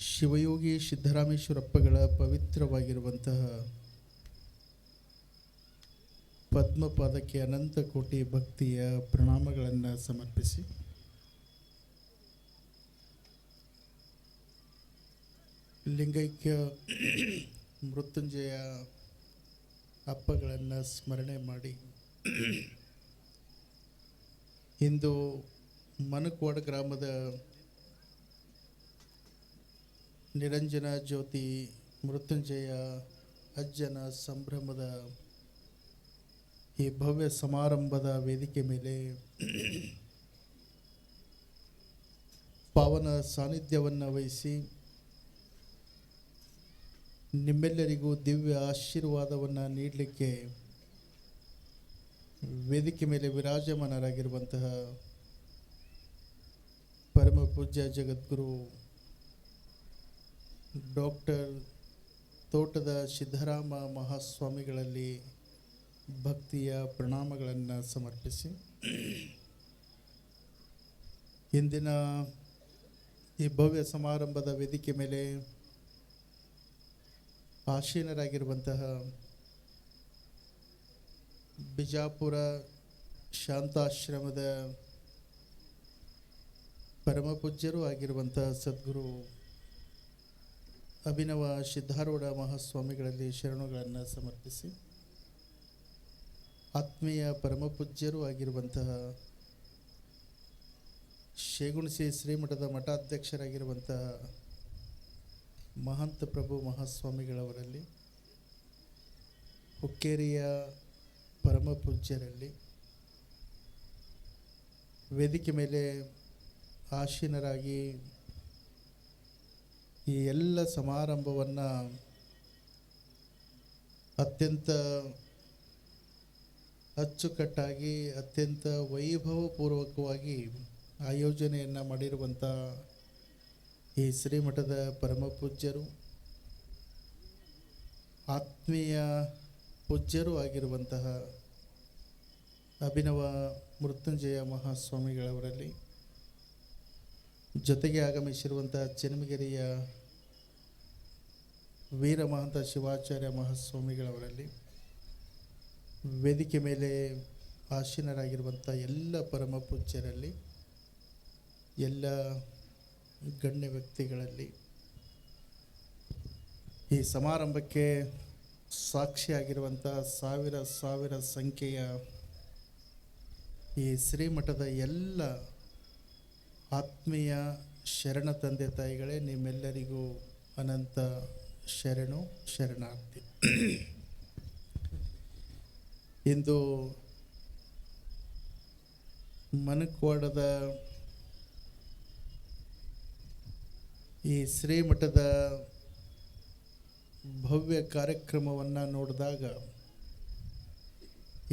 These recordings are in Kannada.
ಶಿವಯೋಗಿ ಸಿದ್ದರಾಮೇಶ್ವರಪ್ಪಗಳ ಪವಿತ್ರವಾಗಿರುವಂತಹ ಪದ್ಮಪಾದಕ್ಕೆ ಅನಂತ ಕೋಟಿ ಭಕ್ತಿಯ ಪ್ರಣಾಮಗಳನ್ನು ಸಮರ್ಪಿಸಿ ಲಿಂಗೈಕ್ಯ ಮೃತ್ಯುಂಜಯ ಅಪ್ಪಗಳನ್ನು ಸ್ಮರಣೆ ಮಾಡಿ ಇಂದು ಮನಕ್ವಾಡ ಗ್ರಾಮದ ನಿರಂಜನ ಜ್ಯೋತಿ ಮೃತ್ಯುಂಜಯ ಅಜ್ಜನ ಸಂಭ್ರಮದ ಈ ಭವ್ಯ ಸಮಾರಂಭದ ವೇದಿಕೆ ಮೇಲೆ ಪಾವನ ಸಾನ್ನಿಧ್ಯವನ್ನು ವಹಿಸಿ ನಿಮ್ಮೆಲ್ಲರಿಗೂ ದಿವ್ಯ ಆಶೀರ್ವಾದವನ್ನು ನೀಡಲಿಕ್ಕೆ ವೇದಿಕೆ ಮೇಲೆ ವಿರಾಜಮಾನರಾಗಿರುವಂತಹ ಪರಮ ಪೂಜ್ಯ ಜಗದ್ಗುರು ಡಾಕ್ಟರ್ ತೋಟದ ಸಿದ್ದರಾಮ ಮಹಾಸ್ವಾಮಿಗಳಲ್ಲಿ ಭಕ್ತಿಯ ಪ್ರಣಾಮಗಳನ್ನು ಸಮರ್ಪಿಸಿ ಇಂದಿನ ಈ ಭವ್ಯ ಸಮಾರಂಭದ ವೇದಿಕೆ ಮೇಲೆ ಆಸೀನರಾಗಿರುವಂತಹ ಬಿಜಾಪುರ ಶಾಂತಾಶ್ರಮದ ಪರಮಪೂಜ್ಯರೂ ಆಗಿರುವಂತಹ ಸದ್ಗುರು ಅಭಿನವ ಸಿದ್ಧಾರೂಢ ಮಹಾಸ್ವಾಮಿಗಳಲ್ಲಿ ಶರಣುಗಳನ್ನು ಸಮರ್ಪಿಸಿ ಆತ್ಮೀಯ ಪರಮಪೂಜ್ಯರೂ ಆಗಿರುವಂತಹ ಶೇಗುಣಸಿ ಶ್ರೀಮಠದ ಮಠಾಧ್ಯಕ್ಷರಾಗಿರುವಂತಹ ಮಹಂತ ಪ್ರಭು ಮಹಾಸ್ವಾಮಿಗಳವರಲ್ಲಿ ಹುಕ್ಕೇರಿಯ ಪರಮಪೂಜ್ಯರಲ್ಲಿ ವೇದಿಕೆ ಮೇಲೆ ಆಸೀನರಾಗಿ ಈ ಎಲ್ಲ ಸಮಾರಂಭವನ್ನು ಅತ್ಯಂತ ಅಚ್ಚುಕಟ್ಟಾಗಿ ಅತ್ಯಂತ ವೈಭವಪೂರ್ವಕವಾಗಿ ಆಯೋಜನೆಯನ್ನು ಮಾಡಿರುವಂಥ ಈ ಶ್ರೀಮಠದ ಪರಮಪೂಜ್ಯರು ಆತ್ಮೀಯ ಪೂಜ್ಯರೂ ಆಗಿರುವಂತಹ ಅಭಿನವ ಮೃತ್ಯುಂಜಯ ಮಹಾಸ್ವಾಮಿಗಳವರಲ್ಲಿ ಜೊತೆಗೆ ಆಗಮಿಸಿರುವಂತಹ ಚೆನ್ನಮಗಿರಿಯ ವೀರಮಹಂತ ಶಿವಾಚಾರ್ಯ ಮಹಾಸ್ವಾಮಿಗಳವರಲ್ಲಿ ವೇದಿಕೆ ಮೇಲೆ ಆಸೀನರಾಗಿರುವಂಥ ಎಲ್ಲ ಪರಮ ಪೂಜ್ಯರಲ್ಲಿ ಎಲ್ಲ ಗಣ್ಯ ವ್ಯಕ್ತಿಗಳಲ್ಲಿ ಈ ಸಮಾರಂಭಕ್ಕೆ ಸಾಕ್ಷಿಯಾಗಿರುವಂಥ ಸಾವಿರ ಸಾವಿರ ಸಂಖ್ಯೆಯ ಈ ಶ್ರೀಮಠದ ಎಲ್ಲ ಆತ್ಮೀಯ ಶರಣ ತಂದೆ ತಾಯಿಗಳೇ, ನಿಮ್ಮೆಲ್ಲರಿಗೂ ಅನಂತ ಶರಣು ಶರಣಾರ್ಥಿ. ಇಂದು ಮನಕ್ವಾಡದ ಈ ಶ್ರೀಮಠದ ಭವ್ಯ ಕಾರ್ಯಕ್ರಮವನ್ನು ನೋಡಿದಾಗ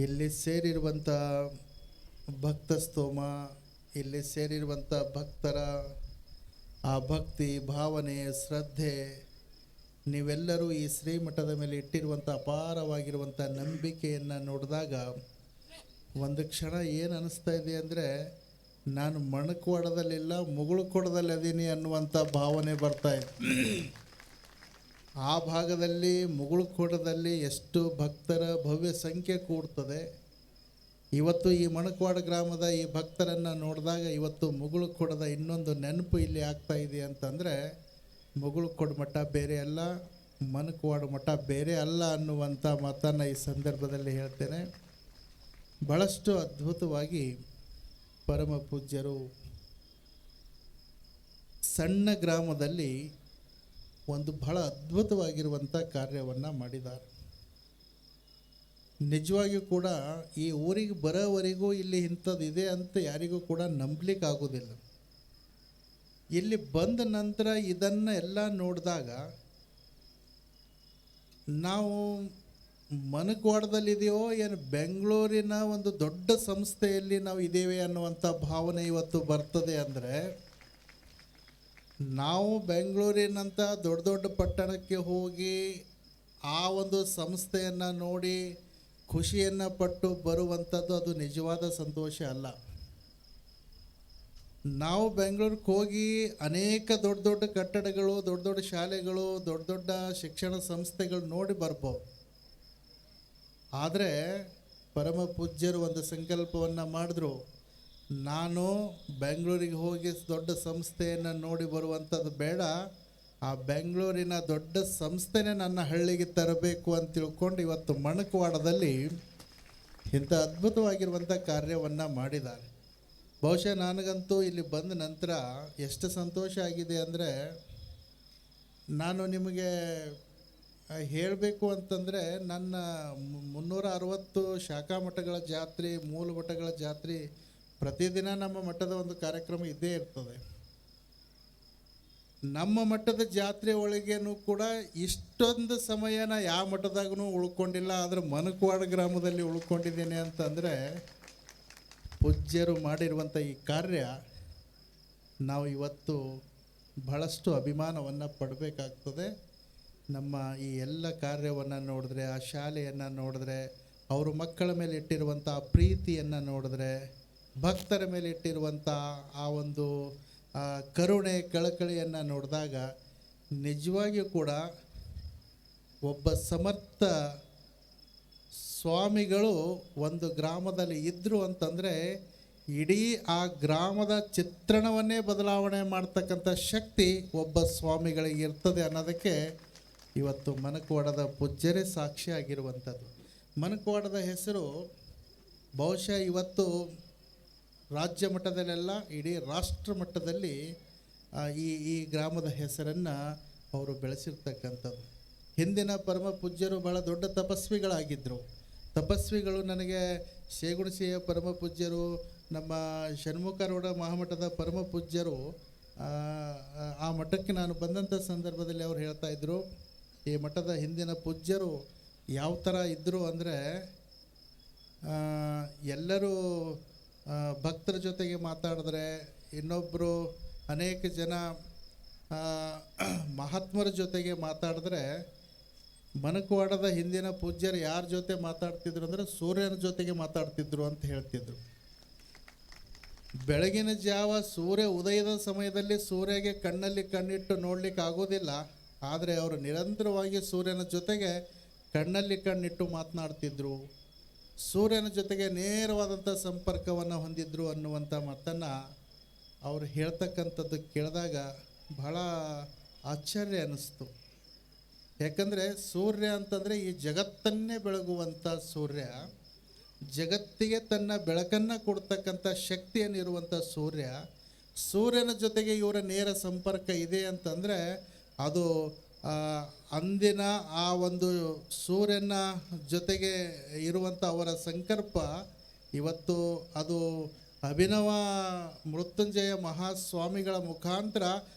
ಇಲ್ಲಿ ಸೇರಿರುವಂಥ ಭಕ್ತಸ್ತೋಮ, ಇಲ್ಲಿ ಸೇರಿರುವಂಥ ಭಕ್ತರ ಆ ಭಕ್ತಿ ಭಾವನೆ ಶ್ರದ್ಧೆ, ನೀವೆಲ್ಲರೂ ಈ ಶ್ರೀಮಠದ ಮೇಲೆ ಇಟ್ಟಿರುವಂಥ ಅಪಾರವಾಗಿರುವಂಥ ನಂಬಿಕೆಯನ್ನು ನೋಡಿದಾಗ ಒಂದು ಕ್ಷಣ ಏನು ಅನ್ನಿಸ್ತಾ ಇದೆ ಅಂದರೆ, ನಾನು ಮಣಕ್ವಾಡದಲ್ಲಿಲ್ಲ ಮುಗುಳುಕೋಡದಲ್ಲಿ ಅದೀನಿ ಅನ್ನುವಂಥ ಭಾವನೆ ಬರ್ತಾ ಇದೆ. ಆ ಭಾಗದಲ್ಲಿ ಮುಗುಳುಕೋಡದಲ್ಲಿ ಎಷ್ಟು ಭಕ್ತರ ಭವ್ಯ ಸಂಖ್ಯೆ ಕೂಡ್ತದೆ. ಇವತ್ತು ಈ ಮಣಕ್ವಾಡ ಗ್ರಾಮದ ಈ ಭಕ್ತರನ್ನು ನೋಡಿದಾಗ ಇವತ್ತು ಮುಗುಳುಕೋಡದ ಇನ್ನೊಂದು ನೆನಪು ಇಲ್ಲಿ ಆಗ್ತಾ ಇದೆ ಅಂತಂದರೆ, ಮುಗುಳುಕೋಡ ಮಠ ಬೇರೆ ಅಲ್ಲ, ಮಣಕ್ವಾಡ ಮಠ ಬೇರೆ ಅಲ್ಲ ಅನ್ನುವಂಥ ಮಾತನ್ನು ಈ ಸಂದರ್ಭದಲ್ಲಿ ಹೇಳ್ತೇನೆ. ಭಾಳಷ್ಟು ಅದ್ಭುತವಾಗಿ ಪರಮ ಪೂಜ್ಯರು ಸಣ್ಣ ಗ್ರಾಮದಲ್ಲಿ ಒಂದು ಬಹಳ ಅದ್ಭುತವಾಗಿರುವಂಥ ಕಾರ್ಯವನ್ನು ಮಾಡಿದ್ದಾರೆ. ನಿಜವಾಗಿಯೂ ಕೂಡ ಈ ಊರಿಗೆ ಬರೋವರೆಗೂ ಇಲ್ಲಿ ಇಂಥದ್ದು ಇದೆ ಅಂತ ಯಾರಿಗೂ ಕೂಡ ನಂಬಲಿಕ್ಕೆ ಆಗೋದಿಲ್ಲ. ಇಲ್ಲಿ ಬಂದ ನಂತರ ಇದನ್ನು ಎಲ್ಲ ನೋಡಿದಾಗ ನಾವು ಮನಕ್ವಾಡದಲ್ಲಿದೆಯೋ ಏನು ಬೆಂಗಳೂರಿನ ಒಂದು ದೊಡ್ಡ ಸಂಸ್ಥೆಯಲ್ಲಿ ನಾವು ಇದ್ದೇವೆ ಅನ್ನುವಂಥ ಭಾವನೆ ಇವತ್ತು ಬರ್ತದೆ. ಅಂದರೆ ನಾವು ಬೆಂಗಳೂರಿನಂಥ ದೊಡ್ಡ ದೊಡ್ಡ ಪಟ್ಟಣಕ್ಕೆ ಹೋಗಿ ಆ ಒಂದು ಸಂಸ್ಥೆಯನ್ನು ನೋಡಿ ಖುಷಿಯನ್ನು ಪಟ್ಟು ಬರುವಂಥದ್ದು ಅದು ನಿಜವಾದ ಸಂತೋಷ ಅಲ್ಲ. ನಾವು ಬೆಂಗಳೂರಿಗೆ ಹೋಗಿ ಅನೇಕ ದೊಡ್ಡ ದೊಡ್ಡ ಕಟ್ಟಡಗಳು, ದೊಡ್ಡ ದೊಡ್ಡ ಶಾಲೆಗಳು, ದೊಡ್ಡ ದೊಡ್ಡ ಶಿಕ್ಷಣ ಸಂಸ್ಥೆಗಳು ನೋಡಿ ಬರ್ಬೋದು. ಆದರೆ ಪರಮ ಪೂಜ್ಯರು ಒಂದು ಸಂಕಲ್ಪವನ್ನು ಮಾಡಿದ್ರು, ನಾನು ಬೆಂಗಳೂರಿಗೆ ಹೋಗಿ ದೊಡ್ಡ ಸಂಸ್ಥೆಯನ್ನು ನೋಡಿ ಬರುವಂಥದ್ದು ಬೇಡ, ಆ ಬೆಂಗಳೂರಿನ ದೊಡ್ಡ ಸಂಸ್ಥೆನೇ ನನ್ನ ಹಳ್ಳಿಗೆ ತರಬೇಕು ಅಂತ ತಿಳ್ಕೊಂಡು ಇವತ್ತು ಮಣಕವಾಡದಲ್ಲಿ ಇಂಥ ಅದ್ಭುತವಾಗಿರುವಂಥ ಕಾರ್ಯವನ್ನು ಮಾಡಿದ್ದಾರೆ. ಬಹುಶಃ ನನಗಂತೂ ಇಲ್ಲಿ ಬಂದ ನಂತರ ಎಷ್ಟು ಸಂತೋಷ ಆಗಿದೆ ಅಂದರೆ, ನಾನು ನಿಮಗೆ ಹೇಳಬೇಕು ಅಂತಂದರೆ, ನನ್ನ 360 ಶಾಖಾ ಮಠಗಳ ಜಾತ್ರೆ, ಮೂಲ ಮಠಗಳ ಜಾತ್ರೆ ಪ್ರತಿದಿನ ನಮ್ಮ ಮಠದ ಒಂದು ಕಾರ್ಯಕ್ರಮ ಇದ್ದೇ ಇರ್ತದೆ. ನಮ್ಮ ಮಠದ ಜಾತ್ರೆ ಒಳಗೇನು ಕೂಡ ಇಷ್ಟೊಂದು ಸಮಯನ ಯಾವ ಮಠದಾಗೂ ಉಳ್ಕೊಂಡಿಲ್ಲ. ಆದರೆ ಮಣಕವಾಡ ಗ್ರಾಮದಲ್ಲಿ ಉಳ್ಕೊಂಡಿದ್ದೇನೆ ಅಂತಂದರೆ ಪೂಜ್ಯರು ಮಾಡಿರುವಂಥ ಈ ಕಾರ್ಯ ನಾವು ಇವತ್ತು ಬಹಳಷ್ಟು ಅಭಿಮಾನವನ್ನು ಪಡಬೇಕಾಗ್ತದೆ. ನಮ್ಮ ಈ ಎಲ್ಲ ಕಾರ್ಯವನ್ನು ನೋಡಿದ್ರೆ, ಆ ಶಾಲೆಯನ್ನು ನೋಡಿದ್ರೆ, ಅವರು ಮಕ್ಕಳ ಮೇಲೆ ಇಟ್ಟಿರುವಂಥ ಪ್ರೀತಿಯನ್ನು ನೋಡಿದ್ರೆ, ಭಕ್ತರ ಮೇಲೆ ಇಟ್ಟಿರುವಂಥ ಆ ಒಂದು ಕರುಣೆ ಕಳಕಳಿಯನ್ನು ನೋಡಿದಾಗ ನಿಜವಾಗಿಯೂ ಕೂಡ ಒಬ್ಬ ಸಮರ್ಥ ಸ್ವಾಮಿಗಳು ಒಂದು ಗ್ರಾಮದಲ್ಲಿ ಇದ್ದರು ಅಂತಂದರೆ ಇಡೀ ಆ ಗ್ರಾಮದ ಚಿತ್ರಣವನ್ನೇ ಬದಲಾವಣೆ ಮಾಡ್ತಕ್ಕಂಥ ಶಕ್ತಿ ಒಬ್ಬ ಸ್ವಾಮಿಗಳಿಗೆ ಇರ್ತದೆ ಅನ್ನೋದಕ್ಕೆ ಇವತ್ತು ಮಣಕವಾಡದ ಪೂಜ್ಯರೇ ಸಾಕ್ಷಿಯಾಗಿರುವಂಥದ್ದು. ಮಣಕವಾಡದ ಹೆಸರು ಬಹುಶಃ ಇವತ್ತು ರಾಜ್ಯ ಮಟ್ಟದಲ್ಲೆಲ್ಲ ಇಡೀ ರಾಷ್ಟ್ರ ಮಟ್ಟದಲ್ಲಿ ಈ ಗ್ರಾಮದ ಹೆಸರನ್ನು ಅವರು ಬೆಳೆಸಿರ್ತಕ್ಕಂಥದ್ದು. ಹಿಂದಿನ ಪರಮ ಪೂಜ್ಯರು ಭಾಳ ದೊಡ್ಡ ತಪಸ್ವಿಗಳಾಗಿದ್ದರು. ತಪಸ್ವಿಗಳು ನನಗೆ ಶೇಗುಣಸಿಯ ಪರಮ ಪೂಜ್ಯರು, ನಮ್ಮ ಷಣ್ಮುಖರೌಡ ಮಹಾಮಠದ ಪರಮ ಪೂಜ್ಯರು ಆ ಮಠಕ್ಕೆ ನಾನು ಬಂದಂಥ ಸಂದರ್ಭದಲ್ಲಿ ಅವ್ರು ಹೇಳ್ತಾಯಿದ್ರು, ಈ ಮಠದ ಹಿಂದಿನ ಪೂಜ್ಯರು ಯಾವ ಥರ ಇದ್ದರು ಅಂದರೆ, ಎಲ್ಲರೂ ಭಕ್ತರ ಜೊತೆಗೆ ಮಾತಾಡಿದ್ರೆ, ಇನ್ನೊಬ್ಬರು ಅನೇಕ ಜನ ಮಹಾತ್ಮರ ಜೊತೆಗೆ ಮಾತಾಡಿದ್ರೆ, ಮಣಕವಾಡದ ಹಿಂದಿನ ಪೂಜ್ಯರು ಯಾರ ಜೊತೆ ಮಾತಾಡ್ತಿದ್ರು ಅಂದರೆ ಸೂರ್ಯನ ಜೊತೆಗೆ ಮಾತಾಡ್ತಿದ್ರು ಅಂತ ಹೇಳ್ತಿದ್ರು. ಬೆಳಗಿನ ಜಾವ ಸೂರ್ಯ ಉದಯದ ಸಮಯದಲ್ಲಿ ಸೂರ್ಯಗೆ ಕಣ್ಣಲ್ಲಿ ಕಣ್ಣಿಟ್ಟು ನೋಡ್ಲಿಕ್ಕೆ ಆಗೋದಿಲ್ಲ, ಆದರೆ ಅವರು ನಿರಂತರವಾಗಿ ಸೂರ್ಯನ ಜೊತೆಗೆ ಕಣ್ಣಲ್ಲಿ ಕಣ್ಣಿಟ್ಟು ಮಾತನಾಡ್ತಿದ್ರು, ಸೂರ್ಯನ ಜೊತೆಗೆ ನೇರವಾದಂಥ ಸಂಪರ್ಕವನ್ನು ಹೊಂದಿದ್ರು ಅನ್ನುವಂಥ ಮಾತನ್ನು ಅವರು ಹೇಳ್ತಕ್ಕಂಥದ್ದು ಕೇಳಿದಾಗ ಬಹಳ ಆಶ್ಚರ್ಯ ಅನ್ನಿಸ್ತು. ಯಾಕಂದರೆ ಸೂರ್ಯ ಅಂತಂದರೆ ಈ ಜಗತ್ತನ್ನೇ ಬೆಳಗುವಂಥ ಸೂರ್ಯ, ಜಗತ್ತಿಗೆ ತನ್ನ ಬೆಳಕನ್ನು ಕೊಡ್ತಕ್ಕಂಥ ಶಕ್ತಿಯನ್ನಿರುವಂಥ ಸೂರ್ಯನ ಜೊತೆಗೆ ಇವರ ನೇರ ಸಂಪರ್ಕ ಇದೆ ಅಂತಂದರೆ ಅದು ಅಂದಿನ ಆ ಒಂದು ಸೂರ್ಯನ ಜೊತೆಗೆ ಇರುವಂಥ ಅವರ ಸಂಕಲ್ಪ ಇವತ್ತು ಅದು ಅಭಿನವ ಮೃತ್ಯುಂಜಯ ಮಹಾಸ್ವಾಮಿಗಳ ಮುಖಾಂತರ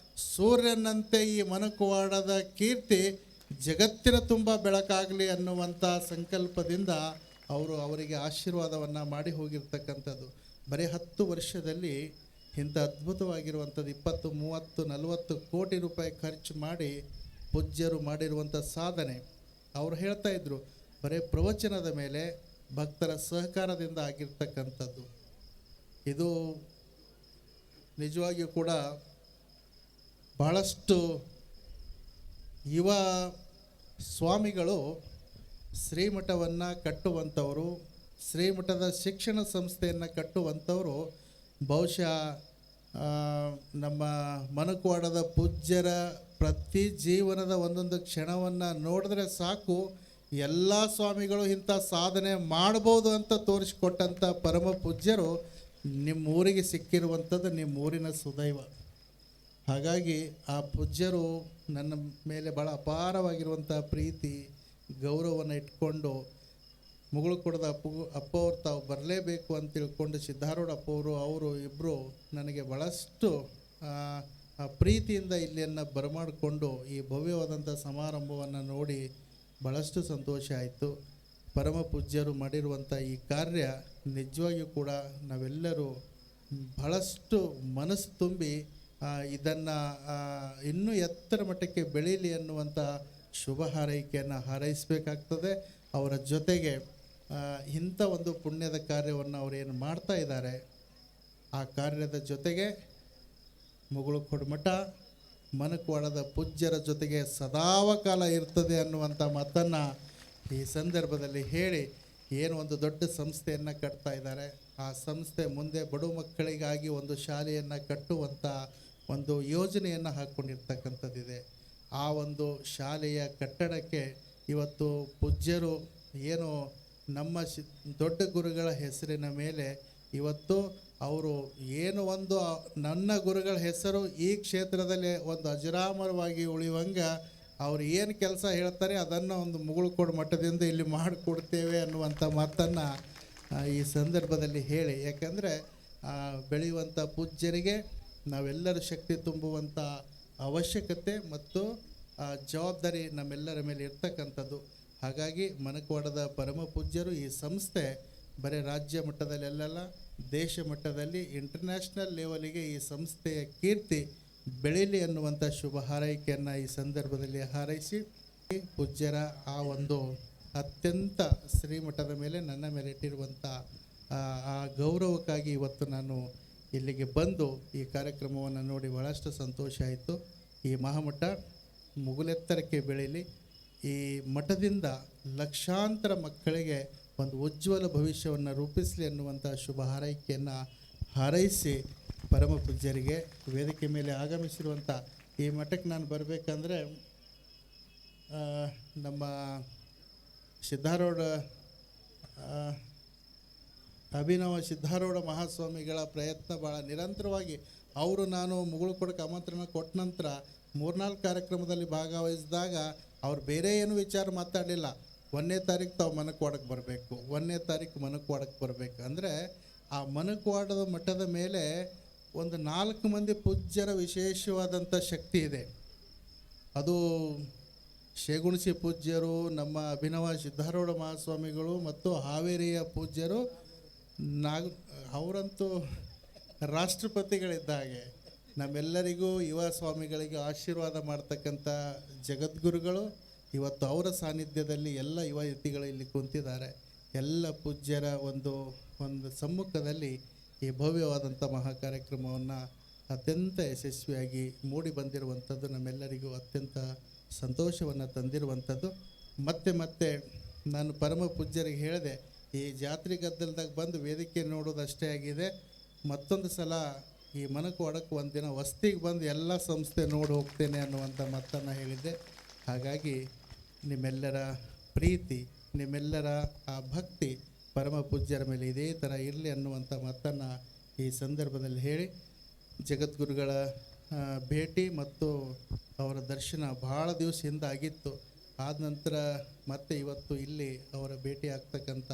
ಸೂರ್ಯನಂತೆ ಈ ಮಣಕವಾಡದ ಕೀರ್ತಿ ಜಗತ್ತಿನ ತುಂಬ ಬೆಳಕಾಗಲಿ ಅನ್ನುವಂಥ ಸಂಕಲ್ಪದಿಂದ ಅವರಿಗೆ ಆಶೀರ್ವಾದವನ್ನು ಮಾಡಿ ಹೋಗಿರ್ತಕ್ಕಂಥದ್ದು. ಬರೀ 10 ವರ್ಷದಲ್ಲಿ ಇಂಥ ಅದ್ಭುತವಾಗಿರುವಂಥದ್ದು 20, 30, 40 ಕೋಟಿ ರೂಪಾಯಿ ಖರ್ಚು ಮಾಡಿ ಪೂಜ್ಯರು ಮಾಡಿರುವಂಥ ಸಾಧನೆ. ಅವರು ಹೇಳ್ತಾಯಿದ್ರು, ಬರೀ ಪ್ರವಚನದ ಮೇಲೆ ಭಕ್ತರ ಸಹಕಾರದಿಂದ ಆಗಿರ್ತಕ್ಕಂಥದ್ದು. ಇದು ನಿಜವಾಗಿಯೂ ಕೂಡ ಬಹಳಷ್ಟು ಯುವ ಸ್ವಾಮಿಗಳು ಶ್ರೀಮಠವನ್ನು ಕಟ್ಟುವಂಥವರು, ಶ್ರೀಮಠದ ಶಿಕ್ಷಣ ಸಂಸ್ಥೆಯನ್ನು ಕಟ್ಟುವಂಥವರು ಬಹುಶಃ ನಮ್ಮ ಮಣಕವಾಡದ ಪೂಜ್ಯರ ಪ್ರತಿ ಜೀವನದ ಒಂದೊಂದು ಕ್ಷಣವನ್ನು ನೋಡಿದ್ರೆ ಸಾಕು, ಎಲ್ಲ ಸ್ವಾಮಿಗಳು ಇಂಥ ಸಾಧನೆ ಮಾಡ್ಬೋದು ಅಂತ ತೋರಿಸಿಕೊಟ್ಟಂಥ ಪರಮ ಪೂಜ್ಯರು ನಿಮ್ಮ ಊರಿಗೆ ಸಿಕ್ಕಿರುವಂಥದ್ದು ನಿಮ್ಮ ಊರಿನ ಸುದೈವ. ಹಾಗಾಗಿ ಆ ಪೂಜ್ಯರು ನನ್ನ ಮೇಲೆ ಭಾಳ ಅಪಾರವಾಗಿರುವಂಥ ಪ್ರೀತಿ ಗೌರವವನ್ನು ಇಟ್ಕೊಂಡು ಮುಗುಳು ಕೊಡದ ಅಪ್ಪವ್ರು ತಾವು ಬರಲೇಬೇಕು ಅಂತ ತಿಳ್ಕೊಂಡು ಸಿದ್ಧಾರೂಢ ಅಪ್ಪವರು ಅವರು ಇಬ್ಬರು ನನಗೆ ಭಾಳಷ್ಟು ಪ್ರೀತಿಯಿಂದ ಇಲ್ಲಿಯನ್ನು ಬರಮಾಡಿಕೊಂಡು ಈ ಭವ್ಯವಾದಂಥ ಸಮಾರಂಭವನ್ನು ನೋಡಿ ಭಾಳಷ್ಟು ಸಂತೋಷ ಆಯಿತು. ಪರಮ ಪೂಜ್ಯರು ಮಾಡಿರುವಂಥ ಈ ಕಾರ್ಯ ನಿಜವಾಗಿಯೂ ಕೂಡ ನಾವೆಲ್ಲರೂ ಬಹಳಷ್ಟು ಮನಸ್ಸು ತುಂಬಿ ಇದನ್ನು ಇನ್ನೂ ಎತ್ತರ ಮಟ್ಟಕ್ಕೆ ಬೆಳೀಲಿ ಅನ್ನುವಂಥ ಶುಭ ಹಾರೈಕೆಯನ್ನು ಹಾರೈಸಬೇಕಾಗ್ತದೆ. ಅವರ ಜೊತೆಗೆ ಇಂಥ ಒಂದು ಪುಣ್ಯದ ಕಾರ್ಯವನ್ನು ಅವರೇನು ಮಾಡ್ತಾ ಇದ್ದಾರೆ, ಆ ಕಾರ್ಯದ ಜೊತೆಗೆ ಮುಗುಳುಕೋಡು ಮಠ ಮನಕ್ವಾಡದ ಪೂಜ್ಯರ ಜೊತೆಗೆ ಸದಾವಕಾಲ ಇರ್ತದೆ ಅನ್ನುವಂಥ ಮಾತನ್ನು ಈ ಸಂದರ್ಭದಲ್ಲಿ ಹೇಳಿ, ಏನು ಒಂದು ದೊಡ್ಡ ಸಂಸ್ಥೆಯನ್ನು ಕಟ್ತಾ ಇದ್ದಾರೆ, ಆ ಸಂಸ್ಥೆ ಮುಂದೆ ಬಡ ಮಕ್ಕಳಿಗಾಗಿ ಒಂದು ಶಾಲೆಯನ್ನು ಕಟ್ಟುವಂಥ ಒಂದು ಯೋಜನೆಯನ್ನು ಹಾಕ್ಕೊಂಡಿರ್ತಕ್ಕಂಥದ್ದಿದೆ. ಆ ಒಂದು ಶಾಲೆಯ ಕಟ್ಟಡಕ್ಕೆ ಇವತ್ತು ಪೂಜ್ಯರು ಏನು ನಮ್ಮ ದೊಡ್ಡ ಗುರುಗಳ ಹೆಸರಿನ ಮೇಲೆ ಇವತ್ತು ಅವರು ಏನು ಒಂದು ನನ್ನ ಗುರುಗಳ ಹೆಸರು ಈ ಕ್ಷೇತ್ರದಲ್ಲಿ ಒಂದು ಅಜರಾಮರವಾಗಿ ಉಳಿಯುವಂಗೆ ಅವ್ರು ಏನು ಕೆಲಸ ಹೇಳ್ತಾರೆ ಅದನ್ನು ಒಂದು ಮುಗುಳುಕೋಡು ಮಠದಿಂದ ಇಲ್ಲಿ ಮಾಡಿಕೊಡ್ತೇವೆ ಅನ್ನುವಂಥ ಮಾತನ್ನು ಈ ಸಂದರ್ಭದಲ್ಲಿ ಹೇಳಿ, ಯಾಕಂದರೆ ಬೆಳೆಯುವಂಥ ಪೂಜ್ಯರಿಗೆ ನಾವೆಲ್ಲರೂ ಶಕ್ತಿ ತುಂಬುವಂಥ ಅವಶ್ಯಕತೆ ಮತ್ತು ಜವಾಬ್ದಾರಿ ನಮ್ಮೆಲ್ಲರ ಮೇಲೆ ಇರ್ತಕ್ಕಂಥದ್ದು. ಹಾಗಾಗಿ ಮನಕ್ವಾಡದ ಪರಮ ಪೂಜ್ಯರು ಈ ಸಂಸ್ಥೆ ಬರೀ ರಾಜ್ಯ ಮಟ್ಟದಲ್ಲೆಲ್ಲ ದೇಶ ಮಟ್ಟದಲ್ಲಿ ಇಂಟರ್ನ್ಯಾಷನಲ್ ಲೆವೆಲಿಗೆ ಈ ಸಂಸ್ಥೆಯ ಕೀರ್ತಿ ಬೆಳೀಲಿ ಅನ್ನುವಂಥ ಶುಭ ಹಾರೈಕೆಯನ್ನು ಈ ಸಂದರ್ಭದಲ್ಲಿ ಹಾರೈಸಿ, ಪೂಜ್ಯರ ಆ ಒಂದು ಅತ್ಯಂತ ಶ್ರೀಮಠದ ಮೇಲೆ ನನ್ನ ಮೇಲೆ ಇಟ್ಟಿರುವಂಥ ಆ ಗೌರವಕ್ಕಾಗಿ ಇವತ್ತು ನಾನು ಇಲ್ಲಿಗೆ ಬಂದು ಈ ಕಾರ್ಯಕ್ರಮವನ್ನು ನೋಡಿ ಭಾಳಷ್ಟು ಸಂತೋಷ ಆಯಿತು. ಈ ಮಹಾಮಠ ಮುಗುಲೆತ್ತರಕ್ಕೆ ಬೆಳೀಲಿ, ಈ ಮಠದಿಂದ ಲಕ್ಷಾಂತರ ಮಕ್ಕಳಿಗೆ ಒಂದು ಉಜ್ವಲ ಭವಿಷ್ಯವನ್ನು ರೂಪಿಸಲಿ ಅನ್ನುವಂಥ ಶುಭ ಹಾರೈಕೆಯನ್ನು ಹಾರೈಸಿ, ಪರಮ ಪೂಜ್ಯರಿಗೆ ವೇದಿಕೆ ಮೇಲೆ ಆಗಮಿಸಿರುವಂಥ ಈ ಮಠಕ್ಕೆ ನಾನು ಬರಬೇಕಂದ್ರೆ ನಮ್ಮ ಸಿದ್ಧಾರೂಢ ಅಭಿನವ ಸಿದ್ಧಾರೂಢ ಮಹಾಸ್ವಾಮಿಗಳ ಪ್ರಯತ್ನ ಭಾಳ ನಿರಂತರವಾಗಿ ಅವರು ನಾನು ಮುಗುಳುಕೋಡಕ್ಕೆ ಆಮಂತ್ರಣ ಕೊಟ್ಟ ನಂತರ 3-4 ಕಾರ್ಯಕ್ರಮದಲ್ಲಿ ಭಾಗವಹಿಸಿದಾಗ ಅವ್ರು ಬೇರೆ ಏನು ವಿಚಾರ ಮಾತಾಡಲಿಲ್ಲ. 1ನೇ ತಾರೀಕು ತಾವು ಮನಕ್ವಾಡಕ್ಕೆ ಬರಬೇಕು, 1ನೇ ತಾರೀಕು ಮನಕ್ವಾಡಕ್ಕೆ ಬರಬೇಕು ಅಂದರೆ ಆ ಮನಕ್ವಾಡದ ಮಠದ ಮೇಲೆ ಒಂದು 4 ಮಂದಿ ಪೂಜ್ಯರ ವಿಶೇಷವಾದಂಥ ಶಕ್ತಿ ಇದೆ. ಅದು ಶೇಗುಣಸಿ ಪೂಜ್ಯರು, ನಮ್ಮ ಅಭಿನವ ಸಿದ್ಧಾರೂಢ ಮಹಾಸ್ವಾಮಿಗಳು ಮತ್ತು ಹಾವೇರಿಯ ಪೂಜ್ಯರು ಅವರಂತೂ ರಾಷ್ಟ್ರಪತಿಗಳಿದ್ದ ಹಾಗೆ ನಮ್ಮೆಲ್ಲರಿಗೂ ಯುವ ಸ್ವಾಮಿಗಳಿಗೆ ಆಶೀರ್ವಾದ ಮಾಡ್ತಕ್ಕಂಥ ಜಗದ್ಗುರುಗಳು ಇವತ್ತು ಅವರ ಸಾನ್ನಿಧ್ಯದಲ್ಲಿ ಎಲ್ಲ ಯುವ ಯತಿಗಳು ಇಲ್ಲಿ ಕುಂತಿದ್ದಾರೆ. ಎಲ್ಲ ಪೂಜ್ಯರ ಒಂದು ಸಮ್ಮುಖದಲ್ಲಿ ಈ ಭವ್ಯವಾದಂಥ ಮಹಾ ಕಾರ್ಯಕ್ರಮವನ್ನು ಅತ್ಯಂತ ಯಶಸ್ವಿಯಾಗಿ ಮೂಡಿ ಬಂದಿರುವಂಥದ್ದು ನಮ್ಮೆಲ್ಲರಿಗೂ ಅತ್ಯಂತ ಸಂತೋಷವನ್ನು ತಂದಿರುವಂಥದ್ದು. ಮತ್ತೆ ನಾನು ಪರಮ ಪೂಜ್ಯರಿಗೆ ಹೇಳಿದೆ, ಈ ಜಾತ್ರೆ ಗದ್ದಲದಾಗ ಬಂದು ವೇದಿಕೆ ನೋಡೋದಷ್ಟೇ ಆಗಿದೆ, ಮತ್ತೊಂದು ಸಲ ಈ ಮನಕ್ವಾಡಕ್ಕೆ ಒಂದಿನ ವಸ್ತಿಗೆ ಬಂದು ಎಲ್ಲ ಸಂಸ್ಥೆ ನೋಡಿ ಹೋಗ್ತೇನೆ ಅನ್ನುವಂಥ ಮಾತನ್ನು ಹೇಳಿದ್ದೆ. ಹಾಗಾಗಿ ನಿಮ್ಮೆಲ್ಲರ ಪ್ರೀತಿ, ನಿಮ್ಮೆಲ್ಲರ ಆ ಭಕ್ತಿ ಪರಮ ಪೂಜ್ಯರ ಮೇಲೆ ಇದೇ ಥರ ಇರಲಿ ಅನ್ನುವಂಥ ಮಾತನ್ನು ಈ ಸಂದರ್ಭದಲ್ಲಿ ಹೇಳಿ, ಜಗದ್ಗುರುಗಳ ಭೇಟಿ ಮತ್ತು ಅವರ ದರ್ಶನ ಭಾಳ ದಿವಸ ಹಿಂದೆ ಆಗಿತ್ತು. ಆದ ನಂತರ ಮತ್ತೆ ಇವತ್ತು ಇಲ್ಲಿ ಅವರ ಭೇಟಿ ಆಗ್ತಕ್ಕಂಥ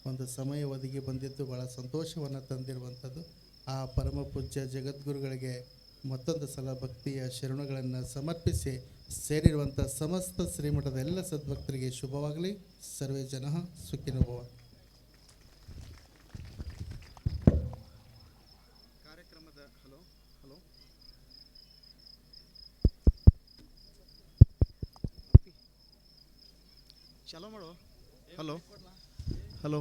ಒಂದು ಸಮಯ ಒದಗಿ ಬಂದಿದ್ದು ಭಾಳ ಸಂತೋಷವನ್ನು ತಂದಿರುವಂಥದ್ದು. ಆ ಪರಮ ಪೂಜ್ಯ ಜಗದ್ಗುರುಗಳಿಗೆ ಮತ್ತೊಂದು ಸಲ ಭಕ್ತಿಯ ಶರಣುಗಳನ್ನು ಸಮರ್ಪಿಸಿ ಸೇರಿರುವಂಥ ಸಮಸ್ತ ಶ್ರೀಮಠದ ಎಲ್ಲ ಸದ್ಭಕ್ತರಿಗೆ ಶುಭವಾಗಲಿ. ಸರ್ವೇ ಜನಃ ಸುಖಿನೋ ಭವ. ಕಾರ್ಯಕ್ರಮದ ಹಲೋ ಚಲೋ ಮಾಡು. ಹಲೋ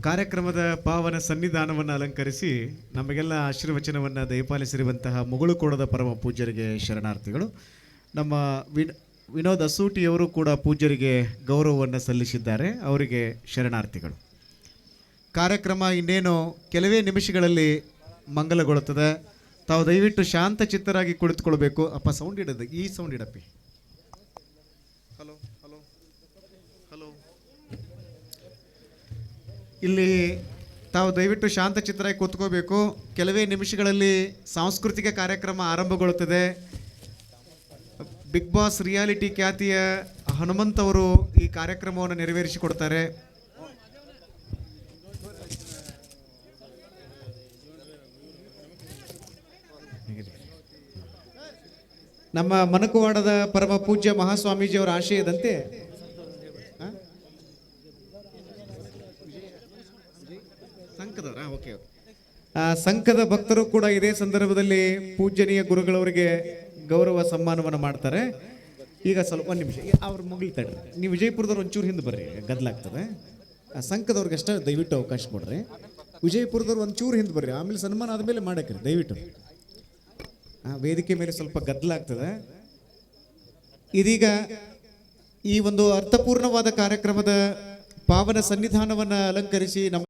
ಕಾರ್ಯಕ್ರಮದ ಪಾವನ ಸನ್ನಿಧಾನವನ್ನು ಅಲಂಕರಿಸಿ ನಮಗೆಲ್ಲ ಆಶೀರ್ವಚನವನ್ನು ದಯಪಾಲಿಸಿರುವಂತಹ ಮುಗುಳುಕೋಡದ ಪರಮ ಪೂಜ್ಯರಿಗೆ ಶರಣಾರ್ಥಿಗಳು. ನಮ್ಮ ವಿನೋದ್ ಅಸೂಟಿಯವರು ಕೂಡ ಪೂಜ್ಯರಿಗೆ ಗೌರವವನ್ನು ಸಲ್ಲಿಸಿದ್ದಾರೆ, ಅವರಿಗೆ ಶರಣಾರ್ಥಿಗಳು. ಕಾರ್ಯಕ್ರಮ ಇನ್ನೇನು ಕೆಲವೇ ನಿಮಿಷಗಳಲ್ಲಿ ಮಂಗಲಗೊಳ್ಳುತ್ತದೆ. ತಾವು ದಯವಿಟ್ಟು ಶಾಂತ ಚಿತ್ತರಾಗಿ ಕುಳಿತುಕೊಳ್ಬೇಕು. ಅಪ್ಪ ಸೌಂಡ್ ಇಡೋದು, ಈ ಸೌಂಡ್ ಇಡಪ್ಪಿ. ಹಲೋ ಇಲ್ಲಿ ತಾವು ದಯವಿಟ್ಟು ಶಾಂತ ಚಿತ್ತರಾಗಿ ಕೂತ್ಕೋಬೇಕು. ಕೆಲವೇ ನಿಮಿಷಗಳಲ್ಲಿ ಸಾಂಸ್ಕೃತಿಕ ಕಾರ್ಯಕ್ರಮ ಆರಂಭಗೊಳ್ಳುತ್ತದೆ. ಬಿಗ್ ಬಾಸ್ ರಿಯಾಲಿಟಿ ಖ್ಯಾತಿಯ ಹನುಮಂತ್ ಅವರು ಈ ಕಾರ್ಯಕ್ರಮವನ್ನು ನೆರವೇರಿಸಿಕೊಡ್ತಾರೆ. ನಮ್ಮ ಮನಕವಾಡದ ಪರಮ ಪೂಜ್ಯ ಮಹಾಸ್ವಾಮೀಜಿಯವರ ಆಶಯದಂತೆ ಸಂಘದ ಭಕ್ತರು ಕೂಡ ಇದೇ ಸಂದರ್ಭದಲ್ಲಿ ಪೂಜ್ಯನೀಯ ಗುರುಗಳವರಿಗೆ ಗೌರವ ಸನ್ಮಾನವನ್ನು ಮಾಡ್ತಾರೆ. ಈಗ ಸ್ವಲ್ಪ ಒಂದು ನಿಮಿಷ ಅವ್ರ ಮುಗಿಲ್ ತಡ್ರಿ. ನೀವು ವಿಜಯಪುರದವ್ರು ಒಂಚೂರು ಹಿಂದೆ ಬರ್ರಿ, ಗದ್ದಲಾಗ್ತದೆ. ಆ ಸಂಘದವ್ರಿಗೆ ಅಷ್ಟೇ ದಯವಿಟ್ಟು ಅವಕಾಶ ಕೊಡ್ರಿ. ವಿಜಯಪುರದವ್ರು ಒಂಚೂರು ಹಿಂದೆ ಬರ್ರಿ, ಆಮೇಲೆ ಸನ್ಮಾನ ಆದಮೇಲೆ ಮಾಡಕ್ರಿ ದಯವಿಟ್ಟು. ವೇದಿಕೆ ಮೇಲೆ ಸ್ವಲ್ಪ ಗದ್ದಲಾಗ್ತದೆ. ಇದೀಗ ಈ ಒಂದು ಅರ್ಥಪೂರ್ಣವಾದ ಕಾರ್ಯಕ್ರಮದ ಪಾವನ ಸನ್ನಿಧಾನವನ್ನು ಅಲಂಕರಿಸಿ ನಮ್ಮ